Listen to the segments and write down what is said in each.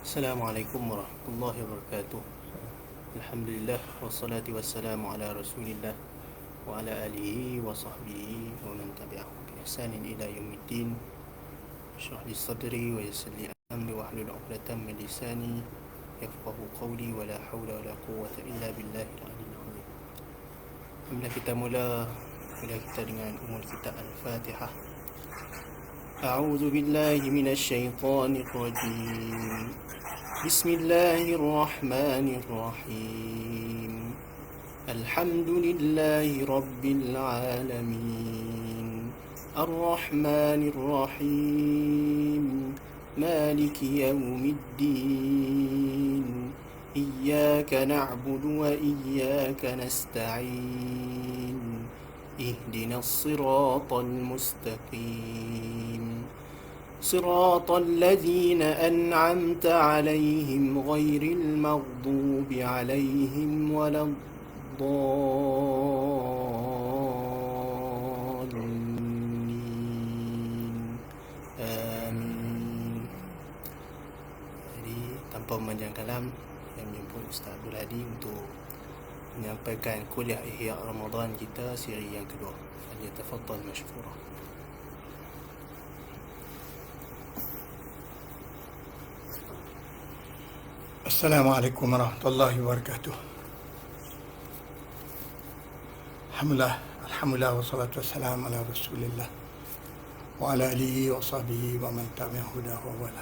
Assalamualaikum warahmatullahi wabarakatuh. Alhamdulillah wassalatu wassalamu ala Rasulillah wa ala alihi wa sahbihi wa man tabi'ahum bi ihsanin ila yaumiddin. Shrah li sadri wa yassir li amri wa hlul 'uqdatam min lisani yafqahu qawli wa la hawla wa la quwwata illa billahil aliyyil azim. Alhamdulillah, kita mula kuliah kita dengan umul kitab Al-Fatihah. A'udzu billahi minasy syaithanir rajim. Bismillahirrahmanirrahim. Alhamdulillahi rabbil alamin. Ar-Rahmanir Rahim. Maliki yaumiddin. Iyyaka na'budu wa iyyaka nasta'in. Ihdinas siratal mustaqim. صراط الذين أنعمت عليهم غير المغضوب عليهم ولا الضالين. آمين. Jadi tanpa memanjang kalam, yang menyebut Ustaz Abdul Hadi untuk menyampaikan kuliah Ihya Ramadan kita siri yang kedua. Falyatafaddal mashkura. Assalamualaikum warahmatullahi wabarakatuh. Alhamdulillah wassalatu wassalamu ala Rasulillah wa ala alihi wa sahbihi wa man tabi'ahu hudahu wa wala.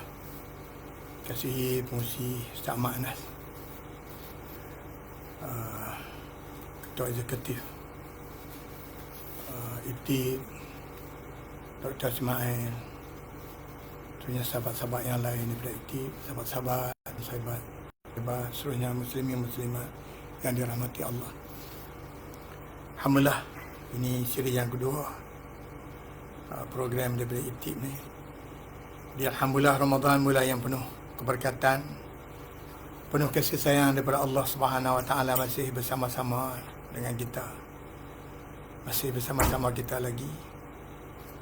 Kasih pengurusi Ustaz Anas, Ketua Eksekutif IPTI, Dr. Ismail, tentunya sahabat-sahabat yang lain daripada IPTI, sahabat-sahabat seluruhnya muslimin muslimat yang dirahmati Allah. Alhamdulillah, ini siri yang kedua program daripada IPTIB ni. Di Alhamdulillah, Ramadan bulan yang penuh keberkatan, penuh kasih sayang daripada Allah Subhanahu Wa Taala, masih bersama-sama dengan kita, masih bersama-sama kita lagi.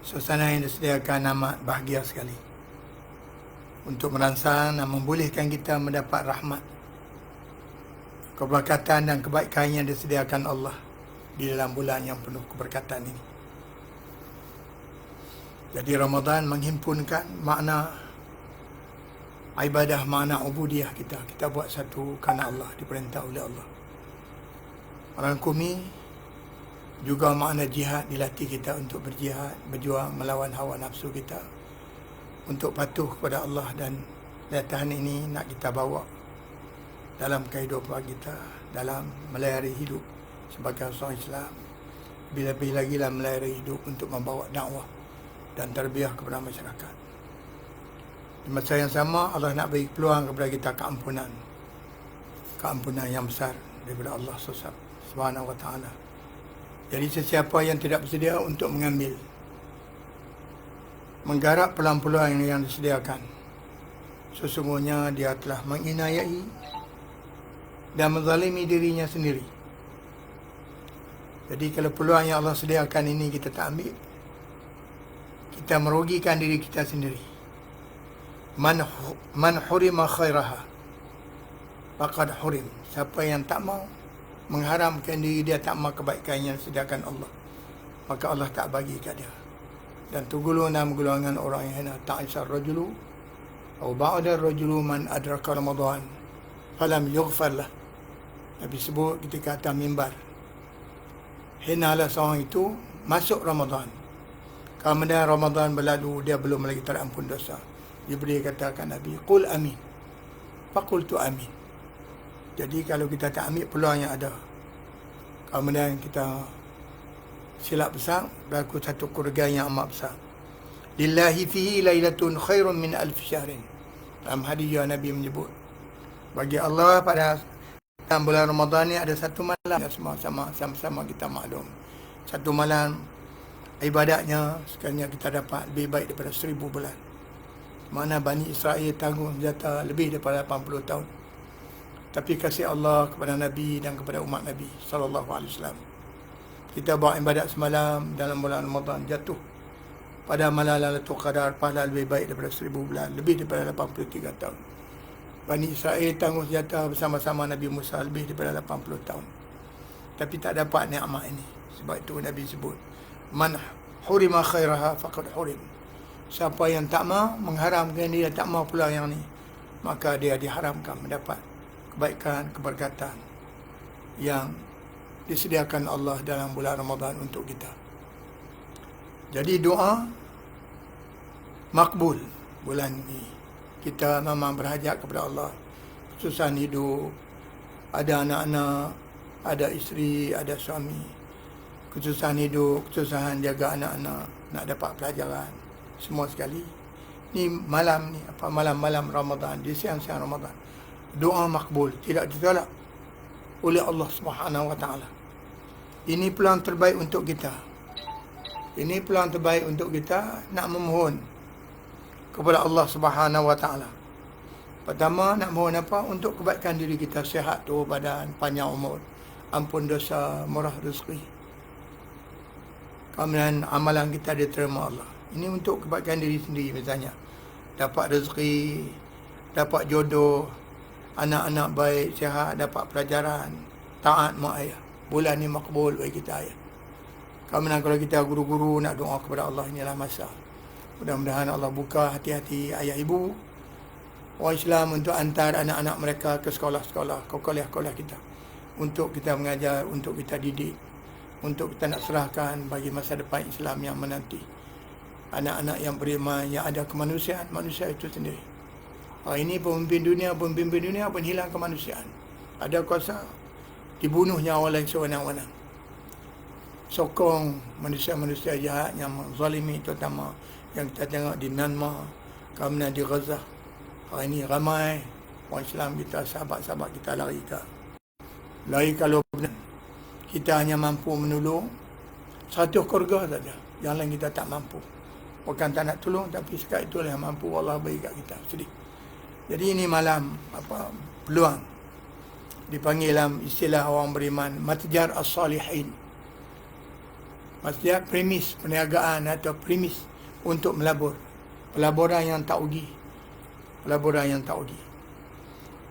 Suasana yang disediakan amat bahagia sekali untuk merangsang dan membolehkan kita mendapat rahmat, keberkatan dan kebaikan yang disediakan Allah di dalam bulan yang penuh keberkatan ini. Jadi Ramadan menghimpunkan makna ibadah, makna ubudiyah kita. Kita buat satu kerana Allah, diperintah oleh Allah. Merangkumi juga makna jihad, dilatih kita untuk berjihad, berjuang melawan hawa nafsu kita, untuk patuh kepada Allah. Dan latihan ini nak kita bawa dalam kehidupan kita, dalam melayari hidup sebagai seorang Islam. Lebih-lebih lagi dalam melayari hidup untuk membawa dakwah dan tarbiyah kepada masyarakat. Di masa yang sama, Allah nak beri peluang kepada kita keampunan yang besar daripada Allah Subhanahu Wa Taala. Jadi sesiapa yang tidak bersedia untuk mengambil, menggarap peluang-peluang yang disediakan, sesungguhnya dia telah menginayai dan menzalimi dirinya sendiri. Jadi kalau peluang yang Allah sediakan ini kita tak ambil, kita merugikan diri kita sendiri. Man hurima khairaha faqad hurim. Siapa yang tak mau mengharamkan diri dia, tak mau kebaikan yang disediakan Allah, maka Allah tak bagi kat dia. Dan tu golongan orang yang hina, ta'isar rajulu atau ba'da rajulu man adraka Ramadan falam yughfar lah. Nabi sebut ketika atas mimbar, hinalah seorang itu masuk Ramadan, kemudian Ramadan berlalu, dia belum lagi terampun dosa. Jibril katakan Nabi, qul amin. Faqultu amin. Jadi kalau kita tak ambil peluang yang ada, kemudian kita silap besar, berlaku satu kerugian yang amat besar. Lillahi fihi lailatun khairun min alf syahrin. Dalam hadis yang Nabi menyebut, bagi Allah pada dalam bulan Ramadan ni ada satu malam, sama-sama kita maklum, satu malam ibadatnya sekalinya kita dapat lebih baik daripada 1000 bulan. Mana Bani Israel tanggung senjata lebih daripada 80 tahun. Tapi kasih Allah kepada Nabi dan kepada umat Nabi sallallahu alaihi wasallam, kita buat ibadat semalam dalam bulan Ramadan, jatuh pada malam Lailatul Qadar, pahala lebih baik daripada 1000 bulan, lebih daripada 83 tahun. Bani Israel tangguh senjata bersama-sama Nabi Musa lebih daripada 80 tahun. Tapi tak dapat nikmat ini. Sebab itu Nabi sebut, man hurima khairaha faqad hurim. Siapa yang tak mau mengharamkan dia, tak mau pula yang ni, maka dia diharamkan mendapat kebaikan, keberkatan yang disediakan Allah dalam bulan Ramadan untuk kita. Jadi doa makbul bulan ni. Kita memang berhajat kepada Allah. Kesusahan hidup, ada anak-anak, ada isteri, ada suami. Kesusahan hidup, kesusahan jaga anak-anak, nak dapat pelajaran, semua sekali. Ni malam ni, malam-malam Ramadan, di siang-siang Ramadan. Doa makbul, tidak ditolak oleh Allah Subhanahu Wa Taala. Ini peluang terbaik untuk kita. Ini peluang terbaik untuk kita nak memohon kepada Allah Subhanahu Wa Taala. Pertama, nak mohon apa? Untuk kebaikan diri kita, sihat tubuh badan, panjang umur, ampun dosa, murah rezeki. Kemudian amalan kita diterima Allah. Ini untuk kebaikan diri sendiri misalnya. Dapat rezeki, dapat jodoh, anak-anak baik, sihat, dapat pelajaran, taat mak ayah. Bulan ni makbul bagi kita ayah. Kemudian kalau kita guru-guru nak doa kepada Allah, inilah masa. Mudah-mudahan Allah buka hati-hati ayah ibu, orang Islam, untuk hantar anak-anak mereka ke sekolah-sekolah, ke kuliah-kuliah kita. Untuk kita mengajar, untuk kita didik, untuk kita nak serahkan bagi masa depan Islam yang menanti. Anak-anak yang beriman, yang ada kemanusiaan, manusia itu sendiri. Ini pemimpin dunia pun hilang kemanusiaan. Ada kuasa, dibunuh nyawa lain sewenang-wenang. Sokong manusia-manusia jahat yang menzalimi, terutama yang kita tengok di Myanmar, kemudian di Gaza. Hari ini ramai orang Islam kita, sahabat-sahabat kita lari kalau benar. Kita hanya mampu menolong 100 keluarga saja. Yang lain kita tak mampu. Bukan tak nak tolong, tapi sekat itulah yang mampu Allah bagi kat kita. Sedih. Jadi ini malam peluang. Dipanggil dalam istilah orang beriman matjar as-salihin. Matjar premis perniagaan atau premis untuk melabur. Pelaburan yang tak rugi.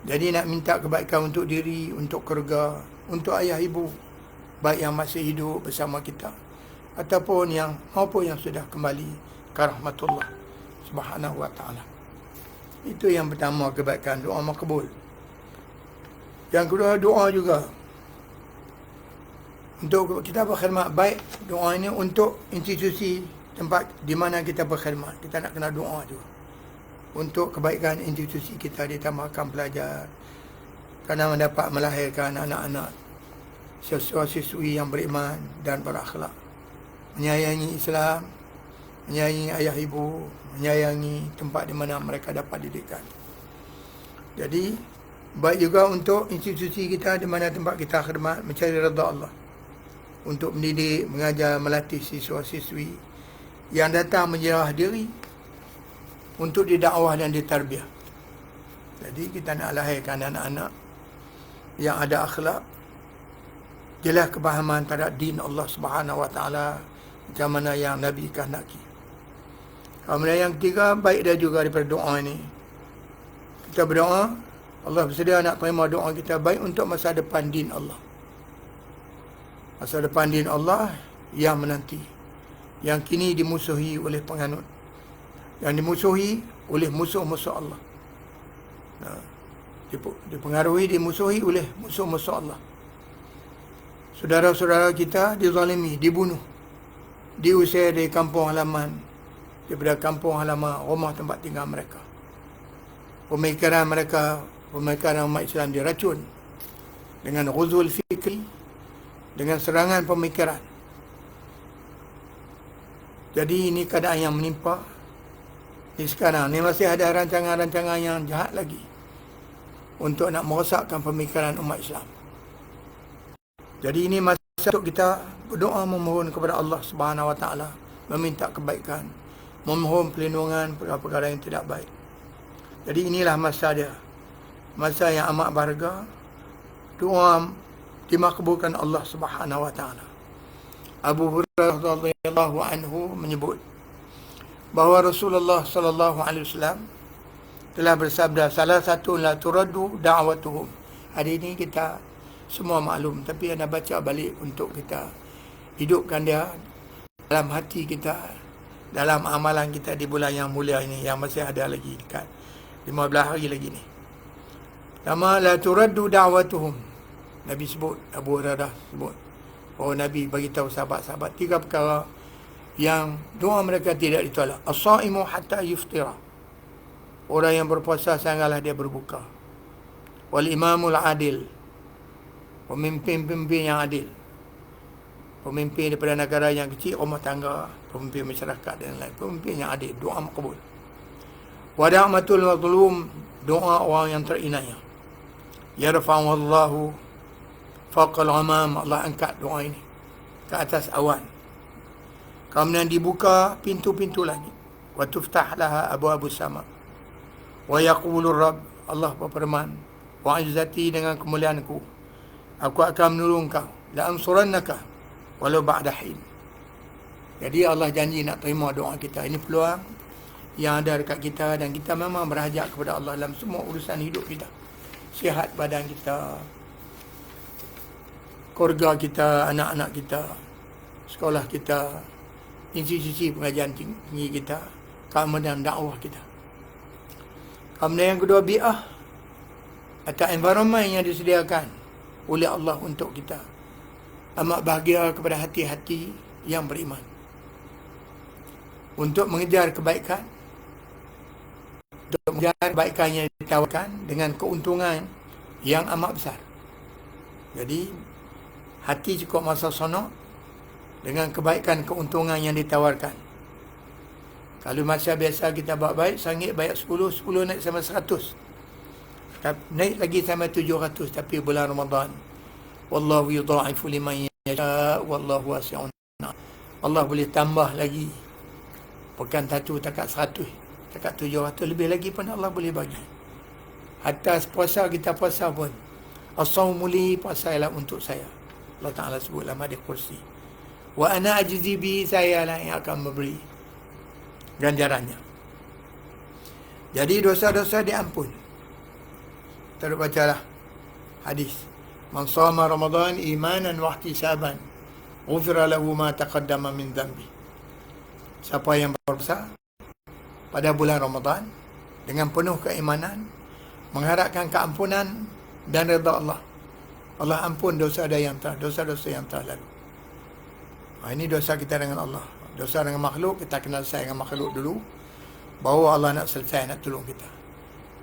Jadi nak minta kebaikan untuk diri, untuk keluarga, untuk ayah ibu, baik yang masih hidup bersama kita ataupun maupun yang sudah kembali ke rahmatullah Subhanahu Wa Taala. Itu yang pertama, kebaikan, doa makbul. Yang kedua, doa juga untuk kita berkhidmat baik. Doa ini untuk institusi tempat di mana kita berkhidmat. Kita nak kena doa juga untuk kebaikan institusi kita, ditambahkan pelajar, kerana mendapat melahirkan anak-anak siswa-siswi yang beriman dan berakhlak, menyayangi Islam, menyayangi ayah ibu, menyayangi tempat di mana mereka dapat didikan. Jadi baik juga untuk institusi kita di mana tempat kita khidmat, mencari redha Allah, untuk mendidik, mengajar, melatih siswa-siswi yang datang menjerah diri untuk didakwah dan ditarbiyah. Jadi kita nak lahirkan anak-anak yang ada akhlak, jelas kepahaman terhadap din Allah Subhanahu Wa Taala macam mana yang Nabi kehendaki. Kemudian yang ketiga, baik dah juga daripada doa ini. Kita berdoa, Allah bersedia nak terima doa kita, baik untuk masa depan din Allah. Masa depan din Allah yang menanti, yang kini dimusuhi oleh penganut, yang dimusuhi oleh musuh-musuh Allah. Dipengaruhi, dimusuhi oleh musuh-musuh Allah. Saudara-saudara kita dizalimi, dibunuh, diusir dari kampung halaman, daripada kampung halaman rumah tempat tinggal mereka. Pemikiran mereka, pemikiran umat Islam diracun dengan ghuzul fikri, dengan serangan pemikiran. Jadi ini keadaan yang menimpa di sekarang. Ini masih ada rancangan-rancangan yang jahat lagi untuk nak merosakkan pemikiran umat Islam. Jadi ini masa untuk kita berdoa, memohon kepada Allah Subhanahu Wa Taala, meminta kebaikan, memohon perlindungan perkara-perkara yang tidak baik. Jadi inilah masa dia, masa yang amat berharga. Doa dimakbulkan Allah Subhanahu Wa Taala. Abu Hurairah radhiyallahu anhu menyebut bahawa Rasulullah sallallahu alaihi wasallam telah bersabda, salah satu la turaddu da'watuhum. Hari ini kita semua maklum, tapi anda baca balik untuk kita hidupkan dia dalam hati kita, dalam amalan kita di bulan yang mulia ini, yang masih ada lagi dekat 15 hari lagi ni. Pertama, la turaddu da'watuhum. Nabi sebut, Abu Hurairah sebut, oh Nabi bagi tahu sahabat-sahabat 3 perkara yang doa mereka tidak ditolak. As-saimu hatta yuftira. Orang yang berpuasa sehinggalah dia berbuka. Wal imamul adil. Pemimpin-pemimpin yang adil. Pemimpin daripada negara yang kecil, rumah tangga, pemimpin masyarakat dan lain. Pemimpin yang adil, doa makbul. Wa da'matul mazlum, doa orang yang terinaya. Yarfa'u Allahu faqal amam, Allah angkat doa ini ke atas awan. Kemudian dibuka pintu-pintu langit. Wa tuftah laha abwaabus sama. Wa yaqulur Rabb, Allah berfirman, wa izzati, dengan kemuliaanku aku akan menolong kau, la ansurannaka walau ba'da hin. Jadi Allah janji nak terima doa kita. Ini peluang yang ada dekat kita, dan kita memang berhajat kepada Allah dalam semua urusan hidup kita. Sihat badan kita, keluarga kita, anak-anak kita, sekolah kita, institusi pengajian tinggi kita, kemudian dakwah kita. Kemudian yang kedua, bi'ah atau environment yang disediakan oleh Allah untuk kita. Amat bahagia kepada hati-hati yang beriman untuk mengejar kebaikan, untuk mengejar kebaikan yang ditawarkan dengan keuntungan yang amat besar. Jadi hati cukup masa sonok dengan kebaikan keuntungan yang ditawarkan. Kalau masa biasa kita buat baik, sangit bayar 10 naik sampai 100. Naik lagi sampai 700. Tapi bulan Ramadan, wallahu yudha'ifu liman yasha wallahu wasi'un. Allah boleh tambah lagi. Bukan satu takat 100, takat 700, lebih lagi pun Allah boleh bagi. Hatta puasa kita puasa pun, as-sawmu li, puasa ialah untuk saya. Allah Ta'ala sebut dalam hadis kursi, wa ana ajzi bi, saya lah yang akan memberi ganjarannya. Jadi dosa-dosa diampun. Kita bacalah hadis, man shama Ramadan imanan wa ihtisaban ghufira lahu ma taqaddama min dhanbi. Siapa yang berpuasa pada bulan Ramadan dengan penuh keimanan, mengharapkan keampunan dan redha Allah, Allah ampun dosa-dosa yang telah lalu. Ini dosa kita dengan Allah. Dosa dengan makhluk, kita kenal selesai dengan makhluk dulu, baru Allah nak selesai, nak tolong kita.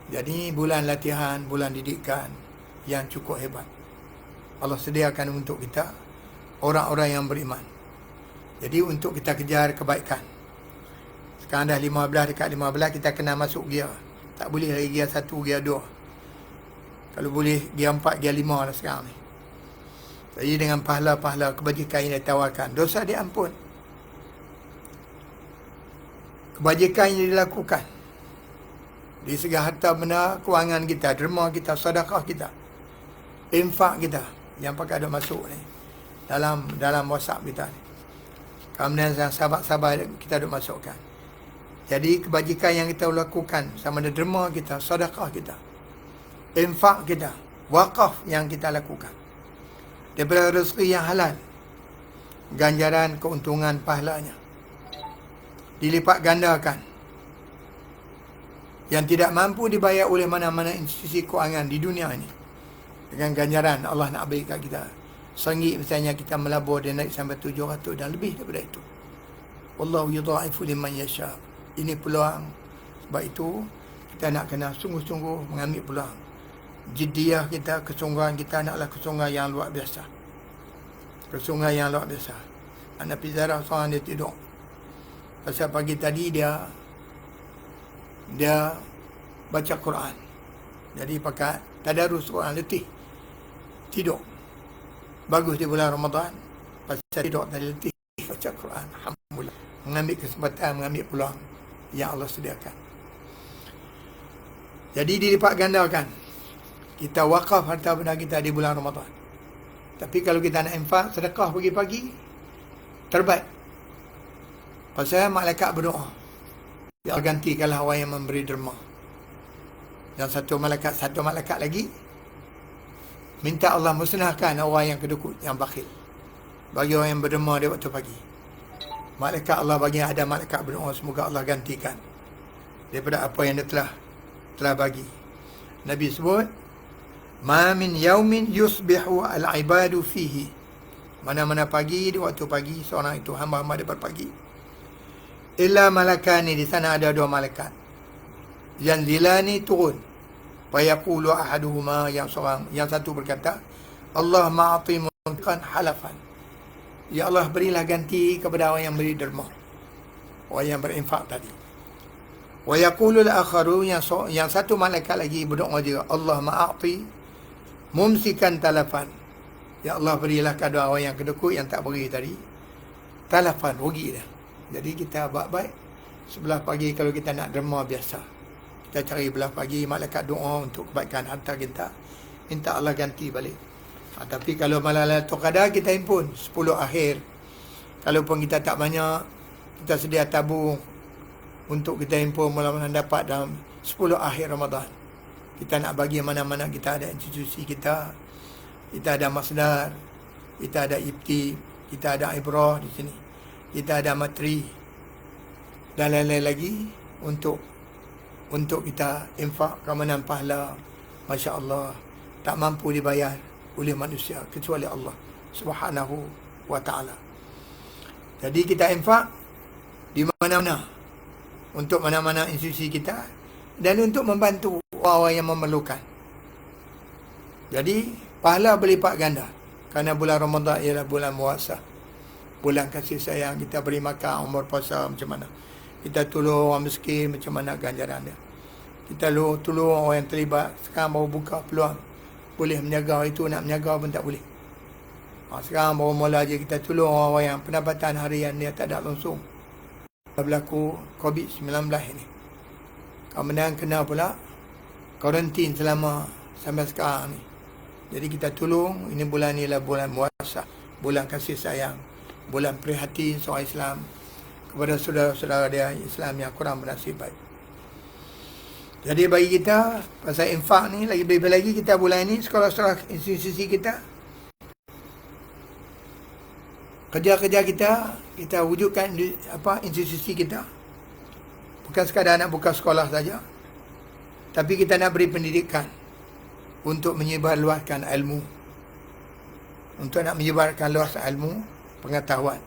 Jadi bulan latihan, bulan didikan yang cukup hebat. Allah sediakan untuk kita orang-orang yang beriman. Jadi untuk kita kejar kebaikan. Sekarang dah 15, dekat 15 kita kena masuk gear. Tak boleh lagi gear 1, gear 2. Kalau boleh gear 4, gear 5 dah sekarang ni. Jadi dengan pahala-pahala kebajikan yang ditawarkan, dosa diampun. Kebajikan yang dilakukan di segi harta benda, kewangan kita, derma kita, sedekah kita, infak kita, yang pakai ada masuk ni dalam WhatsApp kita ni. Kemudian sahabat-sahabat kita ada masukkan. Jadi kebajikan yang kita lakukan, sama ada derma kita, sedekah kita, infak kita, wakaf yang kita lakukan, daripada rezeki yang halal, ganjaran keuntungan pahalanya dilipat gandakan, yang tidak mampu dibayar oleh mana-mana institusi kewangan di dunia ini. Dengan ganjaran Allah nak beri kat kita. Sangit misalnya kita melabur, dia naik sampai 700 dan lebih daripada itu. Wallahu yudha'ifu liman yasha. Ini peluang. Sebab itu kita nak kena sungguh-sungguh mengambil peluang. Jiddiyah kita, kesungguhan kita naklah kesungguhan yang luar biasa. Kesungguhan yang luar biasa. Anak Pizarah seorang dia tidur. Pasal pagi tadi dia baca Quran. Jadi pakai tadarus Quran, letih. Tidur. Bagus di bulan Ramadan. Pasal tidur tadi letih, baca Quran. Alhamdulillah. Mengambil kesempatan, mengambil peluang yang Allah sediakan. Jadi dilipat gandakan. Kita wakaf harta benda kita di bulan Ramadan. Tapi kalau kita nak infak, sedekah pagi-pagi, terbaik. Pasal malaikat berdoa, ya Allah gantikanlah orang yang memberi derma. Yang satu malaikat lagi minta Allah musnahkan orang yang kedukut, yang bakhil, bagi orang yang berderma di waktu pagi. Malaikat Allah bagi, ada malaikat berdoa semoga Allah gantikan daripada apa yang dia telah bagi. Nabi sebut, ma min yaumin yusbihu al-ibadu fihi, mana-mana pagi, di waktu pagi seorang itu hamba-hamba dia berpagi, illa malakani, di sana ada dua malaikat, yanzilani, turun, fayaqulu ahaduhuma, yang satu berkata, Allah ma'ati munfiqan halafan, ya Allah berilah ganti kepada orang yang beri derma, orang yang berinfak tadi. Wa yaqulu al-akharu, yang satu malaikat lagi berdoa juga, Allah ma'ati mumsikan talafan, ya Allah berilah kepada orang yang kedekut, yang tak beri tadi, talafan, rugi dah. Jadi kita buat baik sebelah pagi. Kalau kita nak derma biasa, kita cari belah pagi, malaikat doa untuk kebaikan harta kita, minta Allah ganti balik. Tapi kalau malam Lailatul Qadar kita himpun 10 akhir. Kalaupun kita tak banyak, kita sedia tabung untuk kita himpun mula-mula dapat dalam 10 akhir Ramadan. Kita nak bagi mana-mana kita ada institusi kita ada masdar, kita ada IPTI, kita ada ibrah di sini, kita ada matri dan lain-lain lagi untuk kita infak keamanan pahala. Masya Allah, tak mampu dibayar oleh manusia kecuali Allah Subhanahu wa ta'ala. Jadi kita infak di mana-mana, untuk mana-mana institusi kita, dan untuk membantu orang-orang yang memerlukan. Jadi pahala berlipat ganda, kerana bulan Ramadan ialah bulan puasa, bulan kasih sayang. Kita beri makan, umur puasa macam mana, kita tolong orang miskin, macam mana ganjaran dia. Kita tolong orang yang terlibat. Sekarang baru buka peluang, boleh menjaga itu, nak menjaga pun tak boleh. Sekarang baru mula je kita tolong orang-orang yang pendapatan harian dia tak ada langsung. Berlaku COVID-19 ini, kemudian kena pula karantin selama sampai sekarang ni. Jadi kita tolong. Ini bulan ni lah bulan puasa, bulan kasih sayang, bulan prihatin seorang Islam kepada saudara-saudara dia Islam yang kurang bernasib baik. Jadi bagi kita pasal infak ni, lebih lagi kita bulan ni sekolah-sekolah institusi kita, kerja-kerja kita wujudkan institusi kita. Bukan sekadar nak buka sekolah saja, tapi kita nak beri pendidikan untuk menyebarluaskan ilmu, untuk nak menyebarkan luas ilmu, pengetahuan,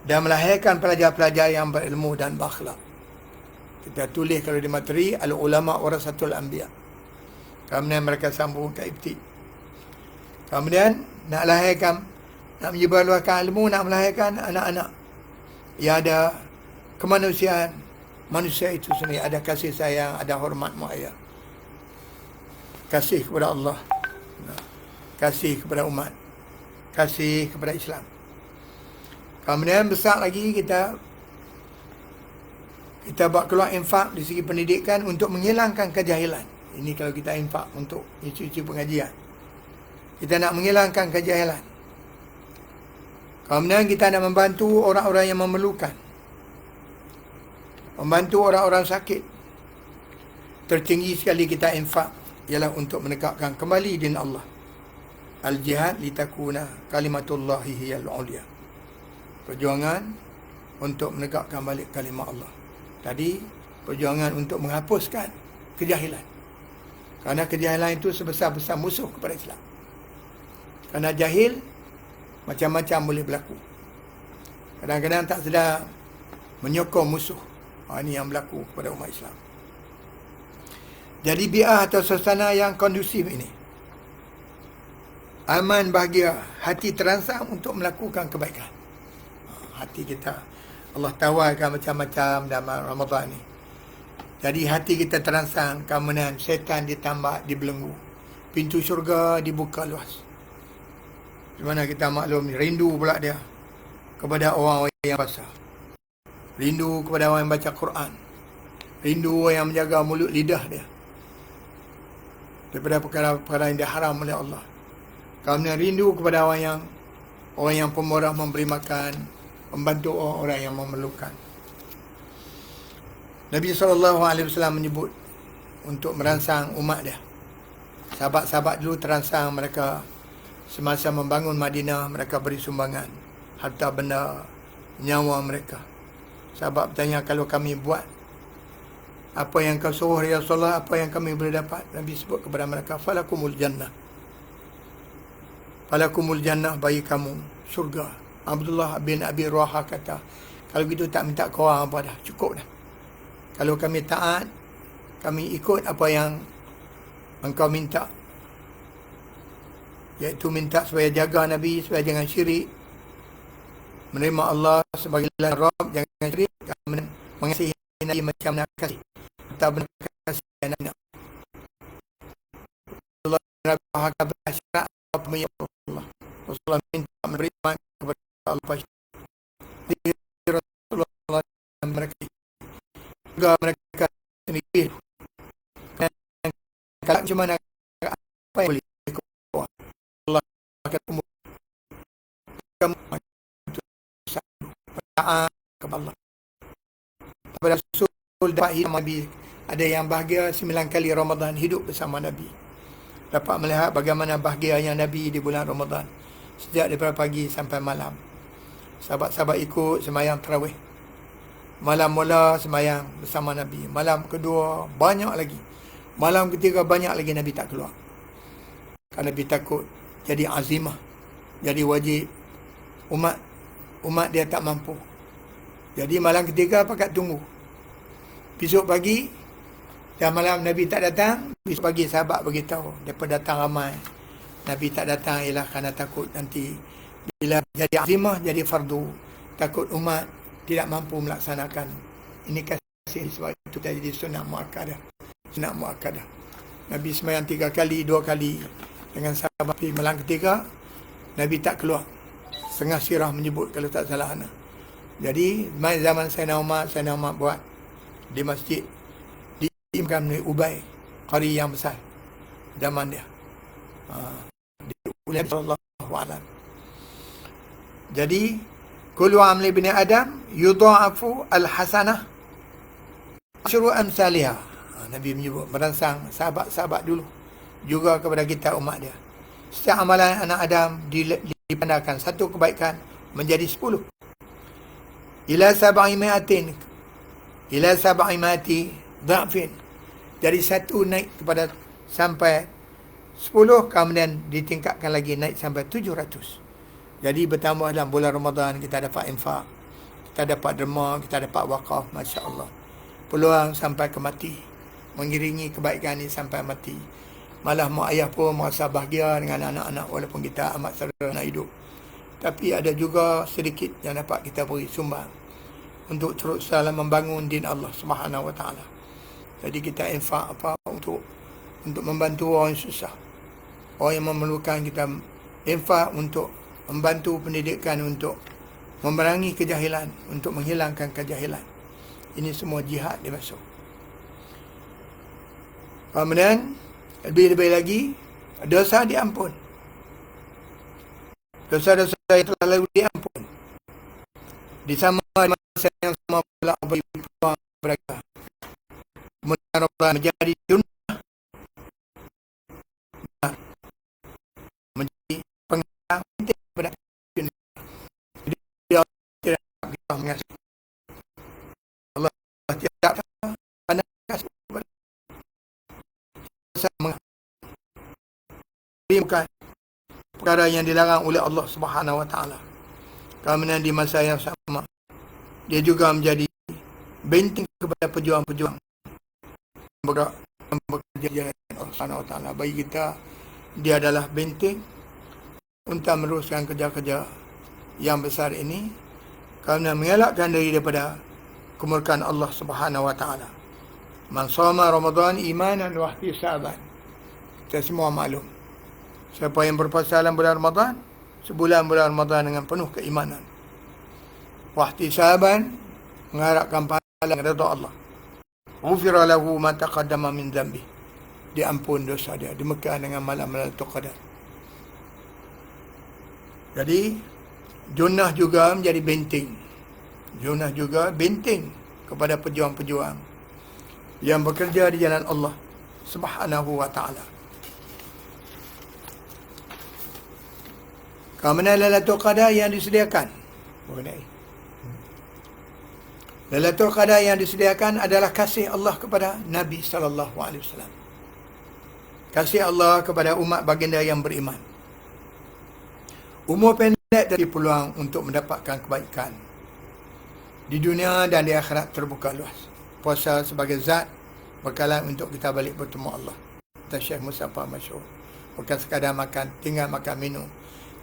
dan melahirkan pelajar-pelajar yang berilmu dan berakhlak. Kita tulis kalau di materi, al-ulama warasatul anbiya. Kemudian mereka sambung ke IPTI. Kemudian nak lahirkan, nak menyebarluaskan ilmu, nak melahirkan anak-anak yang ada kemanusiaan. Manusia itu sendiri ada kasih sayang, ada hormat mak ayah, kasih kepada Allah, kasih kepada umat, kasih kepada Islam. Kemudian besar lagi kita buat keluar infak di segi pendidikan untuk menghilangkan kejahilan. Ini kalau kita infak untuk institusi pengajian, kita nak menghilangkan kejahilan. Kemudian kita nak membantu orang-orang yang memerlukan, membantu orang-orang sakit. Tertinggi sekali kita infak ialah untuk menegakkan kembali din Allah. Al-jihad litakuna kalimatullahi hiyal ulia. Perjuangan untuk menegakkan balik kalimah Allah. Tadi perjuangan untuk menghapuskan kejahilan. Kerana kejahilan itu sebesar-besar musuh kepada Islam. Kerana jahil, macam-macam boleh berlaku. Kadang-kadang tak sedar menyokong musuh. Ini yang berlaku kepada umat Islam. Jadi bi'ah atau suasana yang kondusif ini, aman, bahagia, hati terangsang untuk melakukan kebaikan. Hati kita Allah tawarkan macam-macam dalam Ramadan ni. Jadi hati kita terangsang, kemudian syaitan ditambah, dibelenggu, pintu syurga dibuka luas. Di mana kita maklum, rindu pula dia kepada orang-orang yang puasa, rindu kepada orang yang baca Quran, rindu orang yang menjaga mulut lidah dia daripada perkara-perkara yang diharam oleh Allah. Kemudian rindu kepada orang yang pemurah, memberi makan, membantu orang yang memerlukan. Nabi SAW menyebut untuk merangsang umat dia. Sahabat-sahabat dulu terangsang, mereka semasa membangun Madinah, mereka beri sumbangan harta benda, nyawa mereka. Sahabat bertanya, kalau kami buat apa yang kau suruh ya Rasulullah, apa yang kami boleh dapat? Nabi sebut kepada mereka, falakumul jannah. Falakumul jannah, bagi kamu surga. Abdullah bin Abi Rawaha kata, kalau gitu tak minta korang apa dah, cukup dah. Kalau kami taat, kami ikut apa yang engkau minta, iaitu minta supaya jaga Nabi, supaya jangan syirik, menerima Allah sebagai Rabb, jangan syirik, mengasihi Nabi macam nak kasih, tak benar kasih Nabi. Allah Rabbah kata syarat apa yang Allah. Rasulullah minta menerima kepada Allah. Rasulullah mereka juga mereka sendiri. Kalau cuma nak apa yang boleh Allah ketemu kamu kepada Allah. Pada Rasul dapat hidup Nabi, ada yang bahagia 9 kali Ramadan hidup bersama Nabi. Dapat melihat bagaimana bahagianya Nabi di bulan Ramadan, sejak daripada pagi sampai malam. Sahabat-sahabat ikut semayang tarawih. Malam mula semayang bersama Nabi. Malam kedua banyak lagi. Malam ketiga banyak lagi Nabi tak keluar. Kerana Nabi takut jadi azimah, jadi wajib. Umat dia tak mampu. Jadi malam ketiga pakat tunggu. Besok pagi, dah malam Nabi tak datang, besok pagi sahabat beritahu, daripada datang ramai, Nabi tak datang ialah kerana takut nanti bila jadi azimah, jadi fardu, takut umat tidak mampu melaksanakan. Ini kasih, sebab itu jadi sunnah muakkadah. Sunnah muakkadah. Nabi semayang 3 kali, 2 kali dengan sahabat. Malam ketiga Nabi tak keluar. Setengah sirah menyebut kalau tak salah anak. Jadi zaman Sayyidina Umar buat di masjid diimkan oleh Ubay, qari yang besar zaman dia. Oleh sallallahu alaihi. Jadi kullu amali bani Adam yudha'afu al-hasanah asyru amsalihha. Nabi menyebut, merangsang sahabat-sahabat dulu juga kepada kita umat dia. Setiap amalan anak Adam dipandangkan satu kebaikan menjadi 10. Ila sab'i mi'ati dha'fin. Dari 1 naik kepada sampai 10, kemudian ditingkatkan lagi naik sampai 700. Jadi bertambah dalam bulan Ramadan kita dapat infak, kita dapat derma, kita dapat wakaf, masya-Allah. Peluang sampai ke mati, mengiringi kebaikan ini sampai mati. Malah mak ayah pun merasa bahagia dengan anak-anak walaupun kita amat sederhana hidup. Tapi ada juga sedikit yang dapat kita beri sumbang untuk terus dalam membangun din Allah Subhanahu Wa Taala. Jadi kita infak apa untuk membantu orang yang susah, orang yang memerlukan. Kita infak untuk membantu pendidikan, untuk memerangi kejahilan, untuk menghilangkan kejahilan. Ini semua jihad dimasuk. Kemudian lebih-lebih lagi dosa diampun. Dosa-dosa yang telah lalu diampun. Di masa yang sama pula beri peluang mereka. Kemudian Ramadan menjadi sunnah, menjadi pengarang kepada sunnah. Jadi dia tidak kita mengasihi Allah, tidak pandang kasih kepada sama. Bukan perkara yang dilarang oleh Allah Subhanahu Wa Taala. Kemudian di masa yang sama dia juga menjadi benteng kepada pejuang-pejuang bekerja Allah Subhanahu Wa Taala. Bagi kita dia adalah benteng untuk meneruskan kerja-kerja yang besar ini, kerana mengelakkan diri daripada kemurkaan Allah Subhanahu Wa Taala. Man shoma Ramadan imanan wa ihtisaban. Kita semua maklum, siapa yang berpuasa dalam bulan Ramadan, sebulan bulan Ramadan dengan penuh keimanan, wahtisaban, mengharapkan pahala dan redha Allah, ghufira lahu ma taqaddama min dhanbi, diampun dosa dia, dimekah dengan malam Lailatul Qadar. Jadi Junnah juga menjadi benteng. Junnah juga benteng kepada pejuang-pejuang yang bekerja di jalan Allah, Subhanahu wa ta'ala. Kerana Lailatul Qadar yang disediakan mengenai Lailatul Qadar yang disediakan adalah kasih Allah kepada Nabi sallallahu alaihi wasallam. Kasih Allah kepada umat baginda yang beriman. Umur pendek dari peluang untuk mendapatkan kebaikan di dunia dan di akhirat terbuka luas. Puasa sebagai zat bekalan untuk kita balik bertemu Allah. Kata Syekh Mustafa Masyhur, bukan sekadar makan, tinggal makan minum,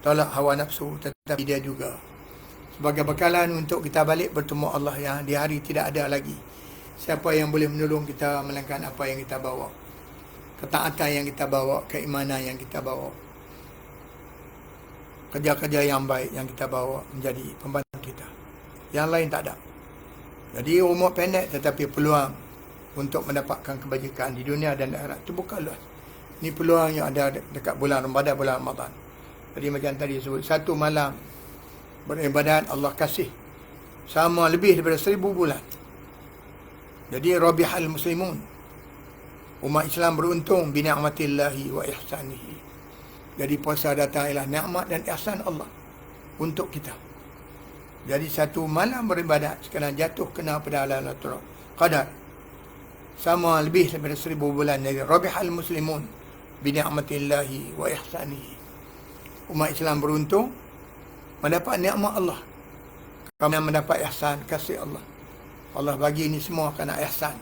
tolak hawa nafsu, tetapi dia juga sebagai bekalan untuk kita balik bertemu Allah yang di hari tidak ada lagi siapa yang boleh menolong kita melainkan apa yang kita bawa, ketaatan yang kita bawa, keimanan yang kita bawa, kerja-kerja yang baik yang kita bawa menjadi pembantu kita. Yang lain tak ada. Jadi umur pendek tetapi peluang untuk mendapatkan kebajikan di dunia dan akhirat terbuka luas. Ini peluang yang ada dekat bulan Ramadan. Jadi macam tadi sebut, satu malam beribadat Allah kasih sama lebih daripada 1000 bulan. Jadi rabihal muslimun, umat Islam beruntung bi ni'matillahi wa ihsanihi. Jadi puasa datang ialah nikmat dan ihsan Allah untuk kita. Jadi satu malam beribadat sekarang jatuh kena pada Lailatul Qadar sama lebih daripada 1000 bulan. Jadi rabihal muslimun bi ni'matillahi wa ihsanihi. Umat Islam beruntung mendapat nikmat Allah. Kami mendapat ihsan, kasih Allah. Allah bagi ini semua kerana ihsan.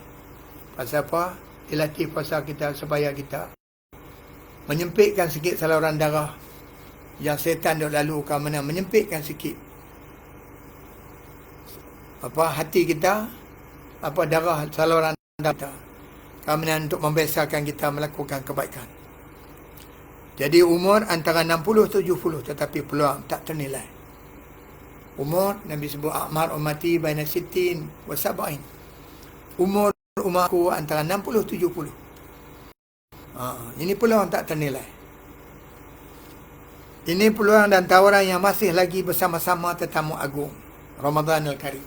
Pasal apa? Dilatih puasa kita supaya kita menyempitkan sikit saluran darah yang setan duk lalu ke mana, menyempitkan sikit hati kita, darah saluran darah kita, kemudian untuk membiasakan kita melakukan kebaikan. Jadi umur antara 60-70 tetapi peluang tak ternilai. Umur Nabi sebut a'mar ummati baina sittin wa sab'in. Umur umatku antara 60-70. Ini peluang tak ternilai. Ini peluang dan tawaran yang masih lagi bersama-sama tetamu agung Ramadanul Karim.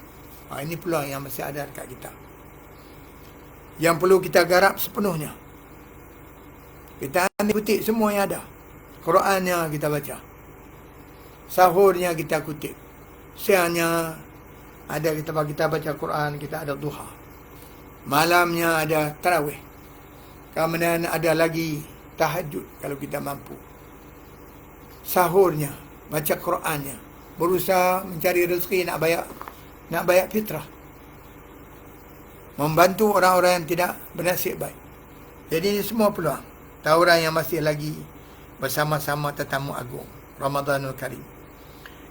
Ini peluang yang masih ada dekat kita, yang perlu kita garap sepenuhnya. Kita kutip semua yang ada. Qurannya kita baca, sahurnya kita kutip, siangnya ada kita baca Quran, kita ada duha, malamnya ada tarawih, kemudian ada lagi tahajud kalau kita mampu. Sahurnya baca Qurannya, berusaha mencari rezeki nak bayar fitrah, membantu orang-orang yang tidak bernasib baik. Jadi ini semua peluang, tawaran yang masih lagi bersama-sama tetamu agung Ramadanul Karim,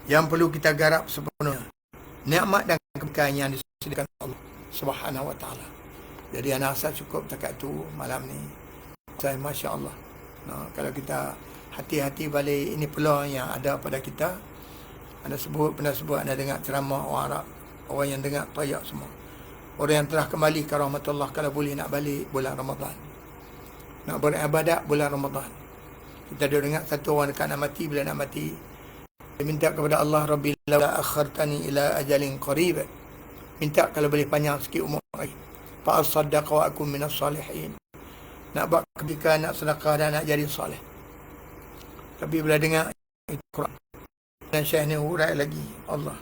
yang perlu kita garap sepenuhnya nikmat dan kebaikan yang disediakan Allah Subhanahu wa ta'ala. Jadi anak rasa cukup dekat tu malam ni. Saya masya-Allah. Kalau kita hati-hati balik, ini peluang yang ada pada kita. Pernah sebut anda dengar ceramah orang Arab, orang yang dengar tayak semua. Orang yang telah kembali ke rahmatullah kalau boleh nak balik bulan Ramadan, nak beribadat bulan Ramadan. Kita ada dengar satu orang dekat nak mati, bila nak mati dia minta kepada Allah, Rabbi la akhartani ila ajalin qarib. Minta kalau boleh panjang sikit umur lagi. Fa asaddaqa wa akum minas salihin. Nak buat kebijakan, nak sedekah dan nak jadi soleh. Tapi bila dengar Quran dan Syekh ni hurai lagi Allah,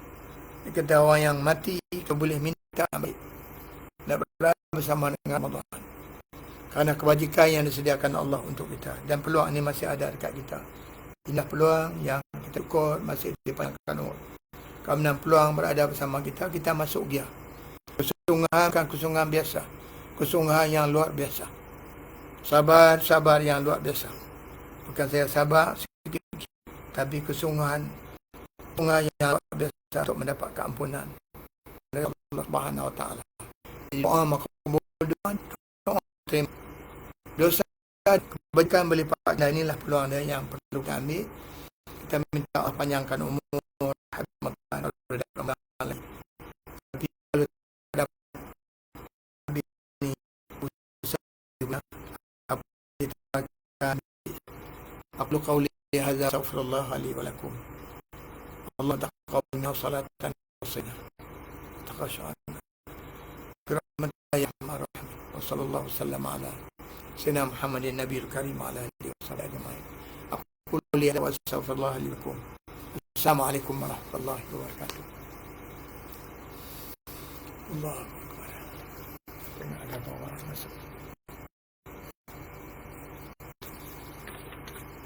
dia kata orang yang mati kalau boleh minta baik, nak berada bersama dengan Ramadan. Kerana kebajikan yang disediakan Allah untuk kita, dan peluang ini masih ada dekat kita. Inilah peluang yang kita ukur masih dipanjangkan umur. Kemudian peluang berada bersama kita, kita masuk dia. Kesungguhan bukan kesungguhan biasa, kesungguhan yang luar biasa. Sabar yang luar biasa. Bukan saya sabar sedikit, tapi kesungguhan yang luar biasa untuk mendapat keampunan dari Allah Subhanahu wa ta'ala. Doa makbul, doa terima. Dosa kebajikan berlipat, dan inilah peluang dia yang perlu kita ambil. Kita minta Allah panjangkan umur, tapi kalau ada ini aku qauli hadza astaghfirullah li wa lakum. Allah taqabbal minna salatan wasiyah. Taqashana. Rahmatullahi wa barakatuh. Wa sallallahu wasallam ala Sayyidina Muhammadin Nabiyil Karim ala alihi wa sahbihi ajma'in. Aku li hadza wa astaghfirullah li wa lakum. Assalamualaikum warahmatullahi wabarakatuh. Allahu akbar. Tengah ada orang masuk.